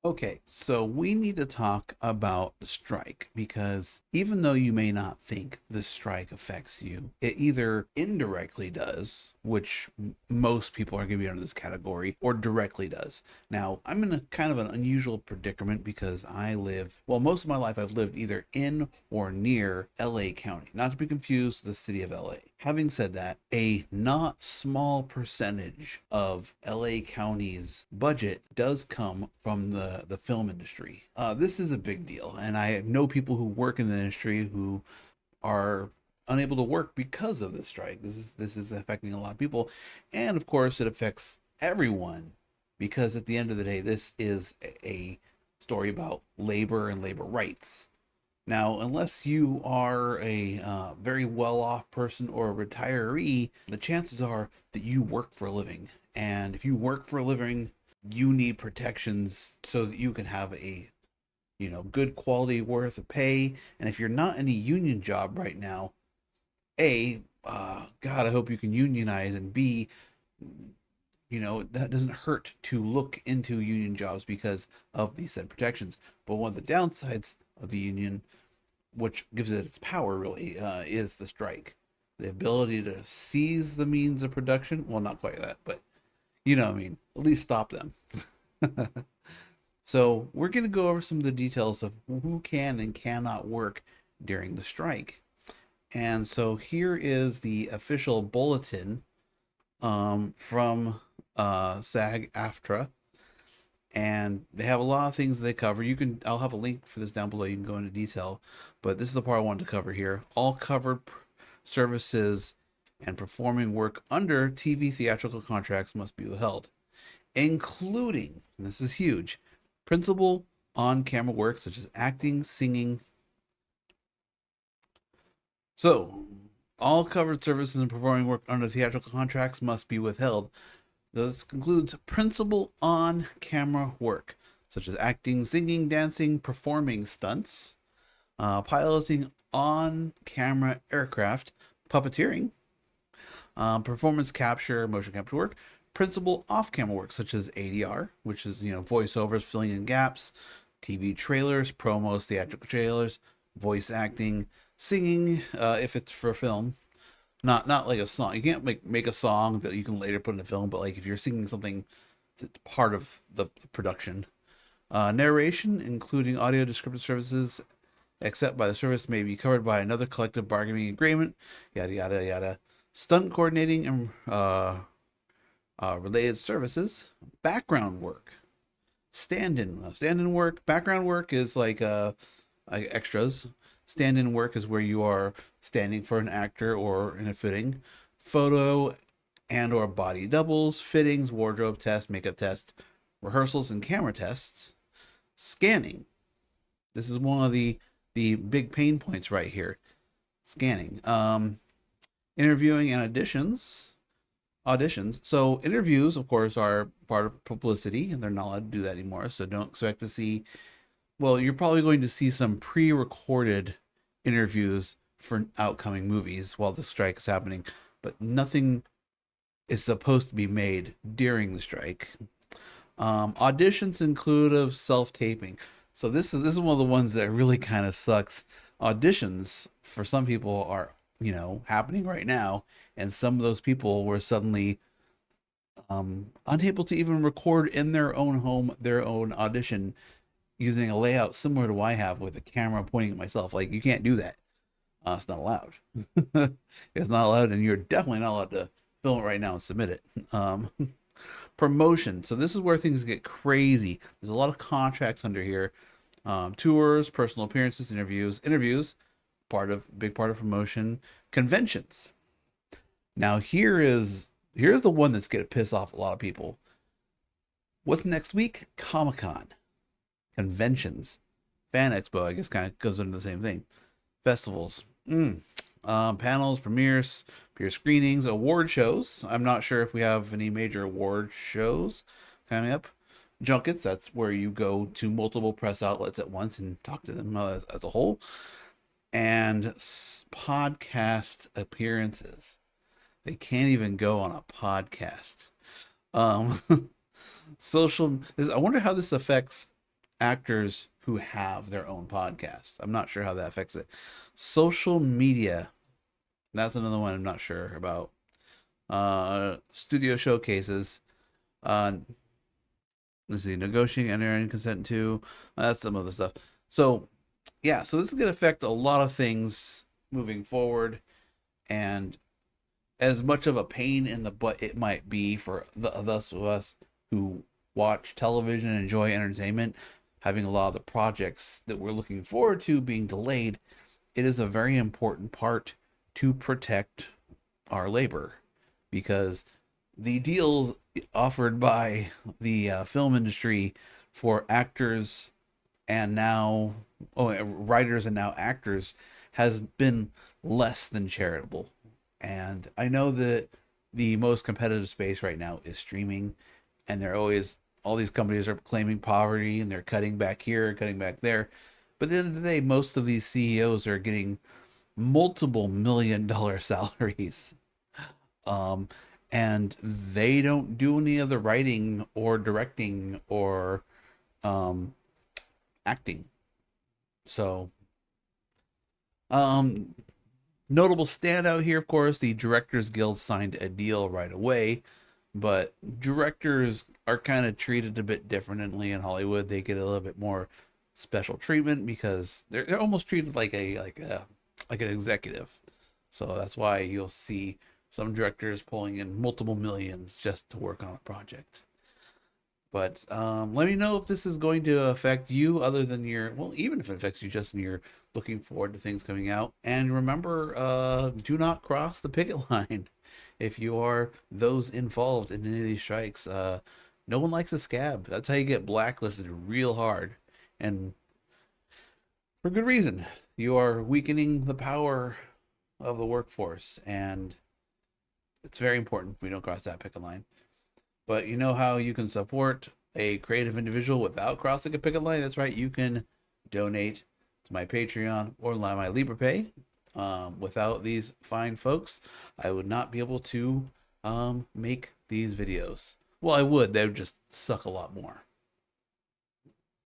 Okay, so we need to talk about the strike because even though you may not think the strike affects you, it either indirectly does, which most people are going to be under this category, or directly does. Now, I'm in a kind of an unusual predicament because most of my life I've lived either in or near LA County, not to be confused with the city of LA. Having said that, a not small percentage of LA County's budget does come from the film industry. This is a big deal, and I know people who work in the industry who are unable to work because of this strike. This is affecting a lot of people, and of course, it affects everyone because at the end of the day, this is a story about labor and labor rights. Now, unless you are a very well off person or a retiree, the chances are that you work for a living. And if you work for a living, you need protections so that you can have a good quality worth of pay. And if you're not in a union job right now, God, I hope you can unionize, and B, that doesn't hurt to look into union jobs because of these said protections. But one of the downsides of the union, which gives it its power really, is the strike. The ability to seize the means of production. Well, not quite that, but you know what I mean. At least stop them. So we're going to go over some of the details of who can and cannot work during the strike. And so here is the official bulletin from SAG-AFTRA, and they have a lot of things they cover. I'll have a link for this down below. You can go into detail, but this is the part I wanted to cover here. All covered services and performing work under TV theatrical contracts must be withheld, including, and this is huge, principal on-camera work such as acting, singing. So, all covered services and performing work under theatrical contracts must be withheld. This concludes principal on camera work, such as acting, singing, dancing, performing stunts, piloting on camera aircraft, puppeteering, performance capture, motion capture work, principal off camera work, such as ADR, which is, voiceovers, filling in gaps, TV trailers, promos, theatrical trailers, voice acting, singing, if it's for film, not like a song. You can't make a song that you can later put in a film, but like if you're singing something that's part of the production. Narration, including audio descriptive services, except by the service, may be covered by another collective bargaining agreement. Yada yada yada. Stunt coordinating and related services. Background work. Stand-in work. Background work is like extras. Stand-in work is where you are standing for an actor or in a fitting. Photo and or body doubles, fittings, wardrobe test, makeup test, rehearsals and camera tests. Scanning. This is one of the big pain points right here. Scanning. Interviewing and auditions. So interviews, of course, are part of publicity, and they're not allowed to do that anymore. So don't expect to see. Well, you're probably going to see some pre-recorded interviews for outcoming movies while the strike is happening, but nothing is supposed to be made during the strike. Auditions include of self-taping. So this is one of the ones that really kind of sucks. Auditions for some people are happening right now, and some of those people were suddenly unable to even record in their own home their own audition using a layout similar to what I have with a camera pointing at myself. Like, you can't do that. It's not allowed. It's not allowed, and you're definitely not allowed to film it right now and submit it. Promotion. So this is where things get crazy. There's a lot of contracts under here. Tours, personal appearances, interviews, big part of promotion. Conventions. Now here's the one that's gonna piss off a lot of people. What's next week? Comic-Con. Conventions. Fan Expo, I guess, kind of goes into the same thing. Festivals. Panels, premieres, peer screenings, award shows. I'm not sure if we have any major award shows coming up. Junkets, that's where you go to multiple press outlets at once and talk to them as a whole. And podcast appearances. They can't even go on a podcast. Um, I wonder how this affects actors who have their own podcasts. I'm not sure how that affects it. Social media, that's another one I'm not sure about. Studio showcases. Uh, let's see, negotiating, entering consent to. That's some of the stuff. So, yeah, so this is going to affect a lot of things moving forward. And as much of a pain in the butt it might be for the thus of us who watch television and enjoy entertainment, having a lot of the projects that we're looking forward to being delayed, it is a very important part to protect our labor, because the deals offered by the film industry for actors and now writers and now actors has been less than charitable. And I know that the most competitive space right now is streaming, and they're always all these companies are claiming poverty and they're cutting back here, cutting back there. But at the end of the day, most of these CEOs are getting multiple $1 million salaries. Um, and they don't do any of the writing or directing or um, acting. So, um, notable standout here, of course, the Directors Guild signed a deal right away, but directors are kind of treated a bit differently in Hollywood. They get a little bit more special treatment because they're almost treated like an executive. So that's why you'll see some directors pulling in multiple millions just to work on a project. But let me know if this is going to affect you other than your, well, even if it affects you just in your looking forward to things coming out. And remember, do not cross the picket line if you are those involved in any of these strikes. No one likes a scab. That's how you get blacklisted real hard. And for good reason. You are weakening the power of the workforce. And it's very important we don't cross that picket line. But you know how you can support a creative individual without crossing a picket line? That's right. You can donate to my Patreon or my LibrePay. Without these fine folks, I would not be able to make these videos. Well, I would. They would just suck a lot more.